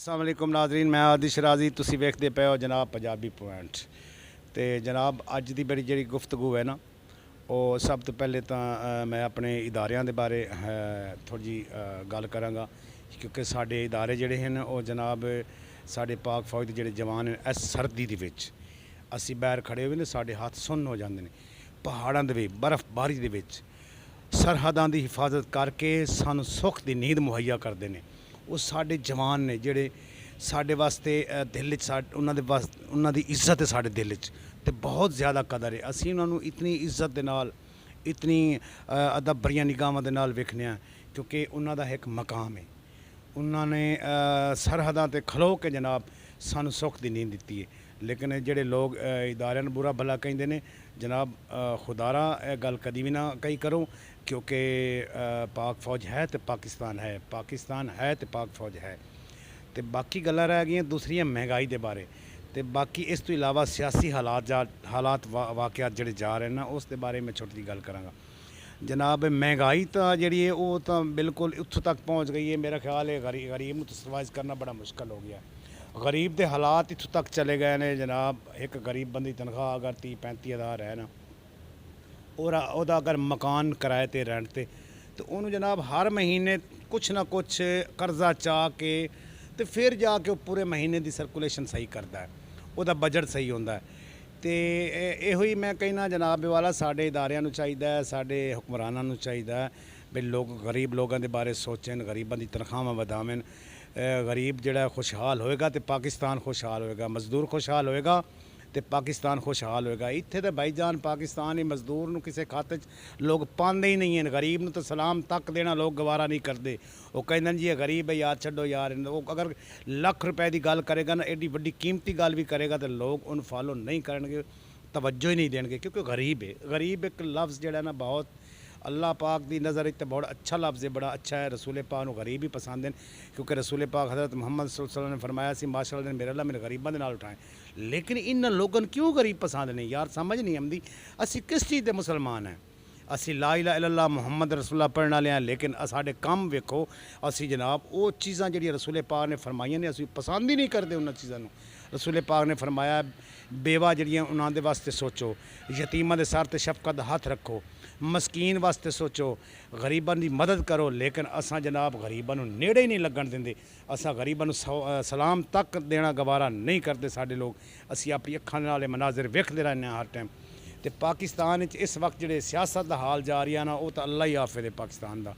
अस्सलाम वालेकुम नाज़रीन, मैं आदिश राजी, तुसी वेखदे पे हो जनाब पंजाबी पॉइंट। तो जनाब अज की बड़ी जी गुफ्तगू है ना, वो सब तो पहले तो मैं अपने इदारियां दे बारे थोड़ी जी गल करांगा, क्योंकि साडे इदारे जिहड़े हैं वो जनाब साडे पाक फौज के जिहड़े जवान हैं इस सर्दी दे विच असी बाहर खड़े हुए ने, साडे हाथ सुन्न हो जाते हैं। पहाड़ों के बर्फबारी के विच सरहदां की हिफाजत करके सानू सुख की नींद मुहैया करते हैं। वो साडे जवान ने जिहड़े साडे वास्ते दिल उन्हां दी इज्जत है, साडे दिल ते बहुत ज़्यादा कदर है। असी उन्होंने इतनी इज्जत दे नाल, इतनी अदब भरियां निगाहां दे नाल वेखने आ, क्योंकि उन्हां दा एक मकाम है। उन्होंने सरहदां ते खलो के जनाब सानू सुख दी नींद दिती है। लेकिन जिहड़े लोग इदारे नूं बुरा भला कहिंदे ने जनाब, खुदारा गल कदी भी ना कही करो, क्योंकि पाक फौज है तो पाकिस्तान है, पाकिस्तान है तो पाक फौज है। तो बाकी गल्लां रह गई दूसरियां महंगाई के बारे, तो बाकी इस तो इलावा सियासी हालात वाक़यात जिहड़े जा रहे हैं ना, उस दे बारे में छोटी जी गल करांगा। जनाब महंगाई तो जी है वो तो बिल्कुल उत्थों तक पहुँच गई है, मेरा ख्याल है गरीब में तो सर्वाइव करना बड़ा मुश्किल हो गया। गरीब के हालात इत्थों तक चले गए ने जनाब, एक गरीब बंदी तनख्वाह अगर 30-35 हज़ार है ना, और अगर मकान किराए ते रेंट ते, तो उन्होंने जनाब हर महीने कुछ ना कुछ कर्जा चाह के तो फिर जाके पूरे महीने की सर्कुलेशन सही करता है, वह बजट सही होता है। तो यो ही मैं कहना जनाब वाला साढ़े इदारियां नूं चाहिदा है, साढ़े हुक्मरानां नूं चाहिदा है भी लोग गरीब लोगों के बारे सोचन, गरीबों की तनख्वाहां वधावन। गरीब जिहड़ा खुशहाल होएगा तो पाकिस्तान खुशहाल होएगा, मजदूर खुशहाल होएगा तो पाकिस्तान खुशहाल होएगा। इत्थे तो भाईजान पाकिस्तान ही मजदूर नूं किसी खाते लोग पाते ही नहीं हैं, गरीब नूं तो सलाम तक देना लोग गवारा नहीं करते। वो कहते जी गरीब है यार छड्डो यार, वो अगर लाख रुपए की गल करेगा ना, एडी वड्डी कीमती गल भी करेगा तो लोग उन फॉलो नहीं करेंगे, तवज्जो ही नहीं देंगे, क्योंकि गरीब है। गरीब एक लफ्ज़ जिहड़ा ना बहुत अल्लाह पाक की नज़र तो बहुत अच्छा लफ्ज़ है, बड़ा अच्छा है। रसूल पाक नूं गरीब ही पसंद हैं, क्योंकि रसूल पाक हज़रत मुहम्मद सल्लल्लाहु अलैहि वसल्लम ने फरमाया सी माशाअल्लाह ने मेरे अल्लाह मेरे गरीबों के नाल उठाएं। लेकिन इन लोगों क्यों गरीब पसंद नहीं यार, समझ नहीं आती। असी किस चीज़ के मुसलमान हैं? असी ला इलाहा इल्लल्लाह मुहम्मद रसूलुल्लाह पढ़ने वाले हैं, लेकिन साढ़े काम वेखो, असी जनाब वो चीज़ां जिहड़ियां रसूल पाक ने फरमाइयां ने असी पसंद ही नहीं करते उन्हां चीज़ों। रसूल पाक ने फरमाया बेवा जिहड़ियां उन्हां दे वास्ते सोचो, यतीमां दे सर ते शफकत दा हथ रखो, मस्कीन वास्ते सोचो, गरीबां की मदद करो। लेकिन असां जनाब गरीबां नूं नेड़े ही नहीं लगन देंदे, असां गरीबां नूं सलाम तक देना गवारा नहीं करते साडे लोग। असी अपनी अखां नाल मनाजिर वेखदे रहने हर टाइम। तो पाकिस्तान इस वक्त जिहड़े सियासत दा हाल जा रही है ना, वो तो अल्लाह ही हाफिज़ है पाकिस्तान दा।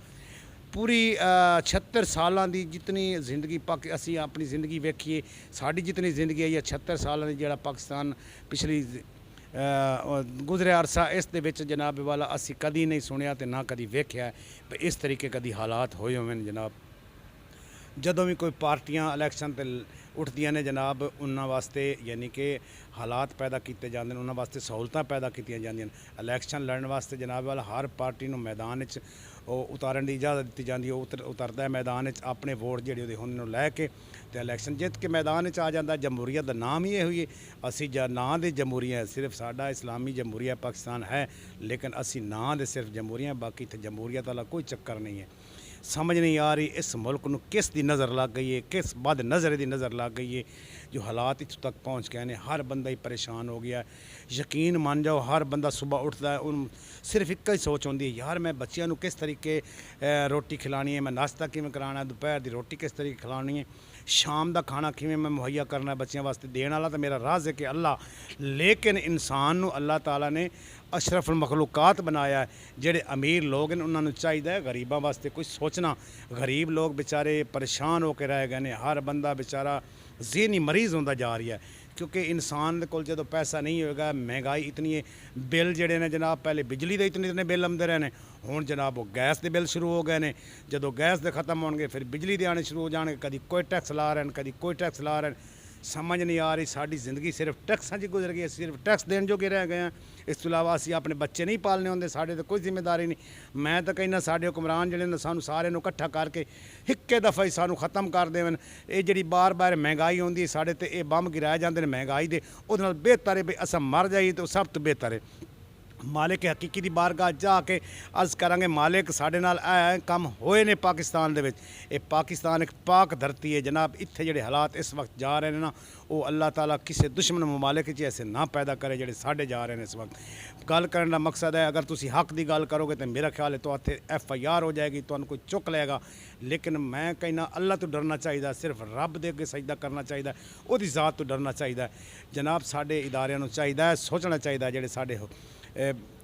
पूरी 76 सालों की जितनी जिंदगी असी अपनी ज़िंदगी वेखिए, साड़ी जितनी ज़िंदगी आई है 76 सालों की, जो पाकिस्तान पिछली गुजरिया अरसा इस दे विच जनाब वाला असी कदी नहीं सुनिया तो ना कदी वेख्या है इस तरीके कदी हालात होए होवे जनाब। जदों भी कोई पार्टियां इलैक्शन ते उठदियां ने जनाब, उन्हां वास्ते यानी कि हालात पैदा किए जाते हैं, उन्हां वास्ते सहूलतां पैदा कीतियां जांदियां। इलैक्शन लड़न वास्ते जनाब वाला हर पार्टी नूं मैदान उतारन की इजाजत दी जाती है। उतरता है मैदान अपने वोट जिहड़े उन्होंने लैके तो इलैक्शन जित के मैदान आ जाता। जमहूरीयत का नाम ही यही है, असी नां दे जमहूरीया, सिर्फ साडा इस्लामी जमहूरीया पाकिस्तान है, लेकिन असी नां दे सिर्फ जमहूरीया, बाकी इत्थे जमहूरीयत वाला कोई चक्कर नहीं है। समझ नहीं आ रही इस मुल्क नूं किस दी नज़र लग गई है, किस बद नज़र की नज़र लग गई है, जो हालात इत्थों तक पहुँच गए हैं। हर बंदा ही परेशान हो गया। यकीन मान जाओ हर बंदा सुबह उठता है उन सिर्फ एक ही सोच होती है, यार मैं बच्चों को किस तरीके रोटी खिलानी है, मैं नाश्ता किवें कराना है, दोपहर की रोटी किस तरीके खिलानी है, शाम का खाना किवें मैं मुहैया करना है बच्चों वास्ते। देने वाला तो मेरा राज है कि अल्लाह, लेकिन इंसान नूं अल्लाह ताला ने अशरफुल मखलूकात बनाया है। जेडे अमीर लोग हैं उन्होंने चाहिए गरीबों वास्ते कुछ सोचना। गरीब लोग बेचारे परेशान होकर रह गए हैं, हर बंदा बेचारा ज़हनी मरीज़ होता जा रहा है, क्योंकि इंसान को जो पैसा नहीं होगा, महंगाई इतनी है। बिल जोड़े ने जनाब पहले बिजली के इतने बिल आते रहे हैं, हुण जनाब वो गैस के बिल शुरू हो गए हैं। जो गैस के खत्म होंगे फिर बिजली के आने शुरू हो जाएंगे, कभी कोई टैक्स ला रहे हैं, कभी कोई टैक्स ला रहे हैं। समझ नहीं आ रही, साड़ी ज़िंदगी सिर्फ टैक्सां च गुजर गई, सिर्फ टैक्स देने जोगे रह गए हैं। इस तो इलावा असी अपने बच्चे नहीं पालने होंगे, साढ़े तो कोई जिम्मेदारी नहीं। मैं तो कहना साढ़े हुक्मरान जिहड़े ने सानू सारे नूं इकट्ठा करके इक्के दफ़ा ही सानू ख़त्म कर देवन। ये जिहड़ी बार बार महंगाई होंदी है साढ़े ते ये बंब गिराए जाते हैं महंगाई दे, उहदे नाल बेहतर है भी असां मर जाइए तो सब तो बेहतर है। ਮਾਲਿਕ ਹਕੀਕੀ ਦੀ ਬਾਰਗਾਹ ਜਾ ਕੇ ਅਰਜ਼ ਕਰਾਂਗੇ, ਮਾਲਿਕ ਸਾਡੇ ਨਾਲ ਇਹ ਕੰਮ ਹੋਏ ਨੇ ਪਾਕਿਸਤਾਨ ਦੇ ਵਿੱਚ। ਇਹ ਪਾਕਿਸਤਾਨ ਇੱਕ ਪਾਕ ਧਰਤੀ ਹੈ ਜਨਾਬ। ਇੱਥੇ ਜਿਹੜੇ ਹਾਲਾਤ ਇਸ ਵਕਤ ਜਾ ਰਹੇ ਨੇ ਨਾ, ਉਹ ਅੱਲਾਹ ਤਾਲਾ ਕਿਸੇ ਦੁਸ਼ਮਣ ਮਮਾਲਿਕ 'ਚ ਐਸੇ ਨਾ ਪੈਦਾ ਕਰੇ ਜਿਹੜੇ ਸਾਡੇ ਜਾ ਰਹੇ ਨੇ ਇਸ ਵਕਤ। ਗੱਲ ਕਰਨ ਦਾ ਮਕਸਦ ਹੈ, ਅਗਰ ਤੁਸੀਂ ਹੱਕ ਦੀ ਗੱਲ ਕਰੋਗੇ ਤਾਂ ਮੇਰਾ ਖਿਆਲ ਹੈ ਤੁਹਾਡੇ FIR ਹੋ ਜਾਏਗੀ, ਤੁਹਾਨੂੰ ਕੋਈ ਚੁੱਕ ਲਏਗਾ। ਲੇਕਿਨ ਮੈਂ ਕਹਿੰਦਾ ਅੱਲਾਹ ਤੋਂ ਡਰਨਾ ਚਾਹੀਦਾ, ਸਿਰਫ ਰੱਬ ਦੇ ਅੱਗੇ ਸਜਦਾ ਕਰਨਾ ਚਾਹੀਦਾ, ਉਹਦੀ ਜ਼ਾਤ ਤੋਂ ਡਰਨਾ ਚਾਹੀਦਾ ਜਨਾਬ। ਸਾਡੇ ਇਦਾਰਿਆਂ ਨੂੰ ਚਾਹੀਦਾ ਹੈ, ਸੋਚਣਾ ਚਾਹੀਦਾ, ਜਿਹੜੇ ਸਾਡੇ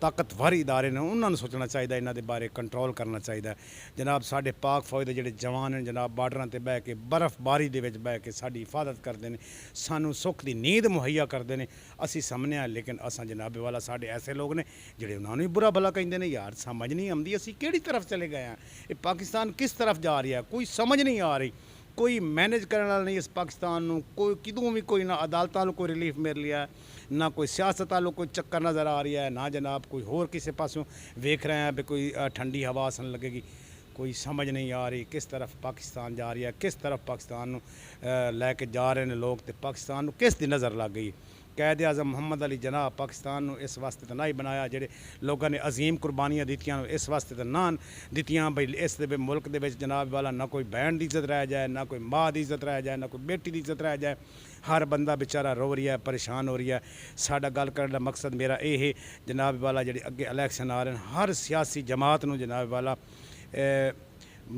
ਤਾਕਤਵਰ ਇਦਾਰੇ ਨੇ ਉਹਨਾਂ ਨੂੰ ਸੋਚਣਾ ਚਾਹੀਦਾ, ਇਹਨਾਂ ਦੇ ਬਾਰੇ ਕੰਟਰੋਲ ਕਰਨਾ ਚਾਹੀਦਾ ਜਨਾਬ। ਸਾਡੇ ਪਾਕ ਫੌਜ ਦੇ ਜਿਹੜੇ ਜਵਾਨ ਨੇ ਜਨਾਬ, ਬਾਰਡਰਾਂ ਤੇ ਬਹਿ ਕੇ ਬਰਫ਼ਬਾਰੀ ਦੇ ਵਿੱਚ ਬਹਿ ਕੇ ਸਾਡੀ ਹਿਫਾਜ਼ਤ ਕਰਦੇ ਨੇ, ਸਾਨੂੰ ਸੁੱਖ ਦੀ ਨੀਂਦ ਮੁਹੱਈਆ ਕਰਦੇ ਨੇ। ਅਸੀਂ ਸਮਝਦੇ ਹਾਂ, ਲੇਕਿਨ ਅਸਾਂ ਜਨਾਬ ਵਾਲਾ ਸਾਡੇ ਐਸੇ ਲੋਕ ਨੇ ਜਿਹੜੇ ਉਹਨਾਂ ਨੂੰ ਵੀ ਬੁਰਾ ਭਲਾ ਕਹਿੰਦੇ ਨੇ। ਯਾਰ ਸਮਝ ਨਹੀਂ ਆਉਂਦੀ ਅਸੀਂ ਕਿਹੜੀ ਤਰਫ ਚਲੇ ਗਏ ਹਾਂ, ਇਹ ਪਾਕਿਸਤਾਨ ਕਿਸ ਤਰਫ ਜਾ ਰਿਹਾ, ਕੋਈ ਸਮਝ ਨਹੀਂ ਆ ਰਹੀ। ਕੋਈ ਮੈਨੇਜ ਕਰਨ ਵਾਲਾ ਨਹੀਂ ਇਸ ਪਾਕਿਸਤਾਨ ਨੂੰ। ਕੋਈ ਕਿਦੋਂ ਵੀ ਕੋਈ ਨਾ ਅਦਾਲਤਾਂ ਨੂੰ ਕੋਈ ਰਿਲੀਫ ਮਿਲ ਰਿਹਾ, ਨਾ ਕੋਈ ਸਿਆਸਤ ਵਾਲੋਂ ਕੋਈ ਚੱਕਰ ਨਜ਼ਰ ਆ ਰਹੀ ਹੈ, ਨਾ ਜਨਾਬ ਕੋਈ ਹੋਰ ਕਿਸੇ ਪਾਸੋਂ ਵੇਖ ਰਹੇ हैं भी कोई ठंडी हवा आसन लगेगी। कोई समझ नहीं आ रही किस तरफ पाकिस्तान जा रही है, किस तरफ पाकिस्तान लैके जा रहे हैं लोग, तो पाकिस्तान किस दी नज़र लग गई। कैद आज़म मुहम्मद अली जनाब पाकिस्तान इस वास्ते तो ना ही बनाया, ਜਿਹੜੇ ਲੋਕਾਂ ਨੇ ਅਜ਼ੀਮ ਕੁਰਬਾਨੀਆਂ ਦਿੱਤੀਆਂ ਇਸ ਵਾਸਤੇ ਤਾਂ ਨਾ ਦਿੱਤੀਆਂ ਬਈ ਇਸ ਦੇ ਮੁਲਕ ਦੇ ਵਿੱਚ ਜਨਾਬ ਵਾਲਾ ਨਾ ਕੋਈ ਬਹਿਣ ਦੀ ਇੱਜ਼ਤ ਰਹਿ ਜਾਏ, ਨਾ ਕੋਈ ਮਾਂ ਦੀ ਇੱਜ਼ਤ ਰਹਿ ਜਾਏ, ਨਾ ਕੋਈ ਬੇਟੀ ਦੀ ਇੱਜ਼ਤ ਰਹਿ ਜਾਏ। ਹਰ ਬੰਦਾ बेचारा रो रही है, परेशान हो रही है। साडा गल करने का मकसद मेरा ये है जनाब वाला, ਜਿਹੜੇ ਅੱਗੇ ਇਲੈਕਸ਼ਨ ਆ ਰਹੇ ਨੇ, ਹਰ ਸਿਆਸੀ ਜਮਾਤ ਨੂੰ ਜਨਾਬ ਵਾਲਾ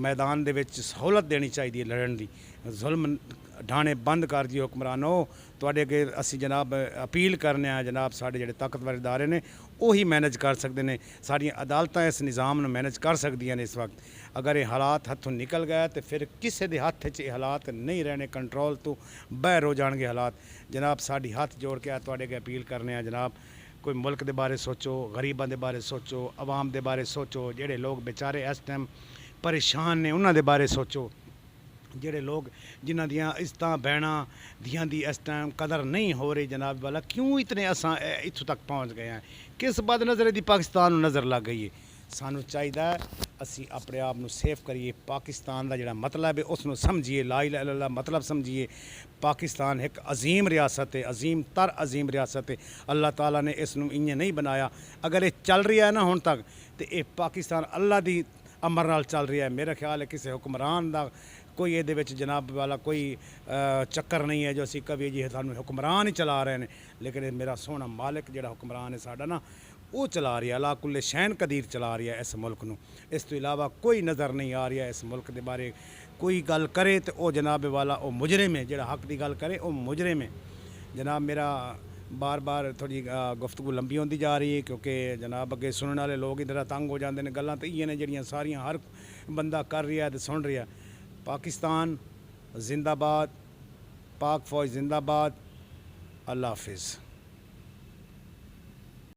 मैदान ਦੇ ਵਿੱਚ ਸਹੂਲਤ ਦੇਣੀ ਚਾਹੀਦੀ ਹੈ ਲੜਨ ਦੀ। ਜ਼ੁਲਮ ढाणे बंद कर दिए हुक्मरानो। तुहाडे अगे असी जनाब अपील करने जनाब, साढ़े जिहड़े ताकतवर इदारे ने वही मैनेज कर सकते हैं, साड़ियाँ अदालतां इस निज़ाम नूं मैनेज कर सकदियां ने इस वक्त। अगर ये हालात हत्थों निकल गए तो फिर किसी के हत्थ च हालात नहीं रहने, कंट्रोल तो बाहर हो जाएंगे हालात जनाब। साड़ी हत्थ जोड़ के तुहाडे अगे अपील करने जनाब, कोई मुल्क के बारे सोचो, गरीबां के बारे सोचो, आवाम के बारे सोचो, जिहड़े लोग बेचारे इस टाइम परेशान ने उन्हां दे बारे सोचो, ਜਿਹੜੇ ਲੋਕ जिन्हां दियां इज्जतां भैणां दियां दी इस टाइम कदर नहीं हो रही जनाब वाला। क्यों इतने असां इत्थों तक पहुँच गए हैं, किस बद नज़र दी पाकिस्तान नूं नज़र लग गई है। सानू चाहिए असी अपने आप नूं सेफ करिए, पाकिस्तान का जिहड़ा मतलब है उसनूं समझिए, ला इलाहा इल्लल्लाह मतलब समझिए। पाकिस्तान एक अजीम रियासत है, अजीम तर अजीम रियासत है। अल्लाह ताला ने इसनूं इ'यां नहीं बनाया। अगर ये चल रहा है ना हुण तक, तो ये पाकिस्तान अल्लाह दी अमर नाल चल रहा है। मेरा ख्याल है किसी हुक्मरान का कोई ये जनाब वाला कोई चक्कर नहीं है जो असी कभी जी सानू हुक्मरान ही चला रहे हैं। लेकिन मेरा सोहना मालिक जिहड़ा हुक्मरान है साडा ना, वो चला रही है, अला कुल्ले शैन कदीर चला रही है इस मुल्क नूं। इस तो इलावा कोई नज़र नहीं आ रही है इस मुल्क के बारे। कोई गल करे तो वह जनाब वाला वो मुजरिम है, जिहड़ा हक की गल करे वो मुजरिम है जनाब। मेरा बार बार थोड़ी गुफ्तगू लंबी होती जा रही है क्योंकि जनाब अगे सुनने वाले लोग इधर तंग हो जाते हैं। गल्लां तो इ'यै ने जिहड़ियां सारियां हर बंदा कर रहा है तो सुन रहा है। पाकिस्तान जिंदाबाद, पाक फौज जिंदाबाद। अल्लाह हाफिज़।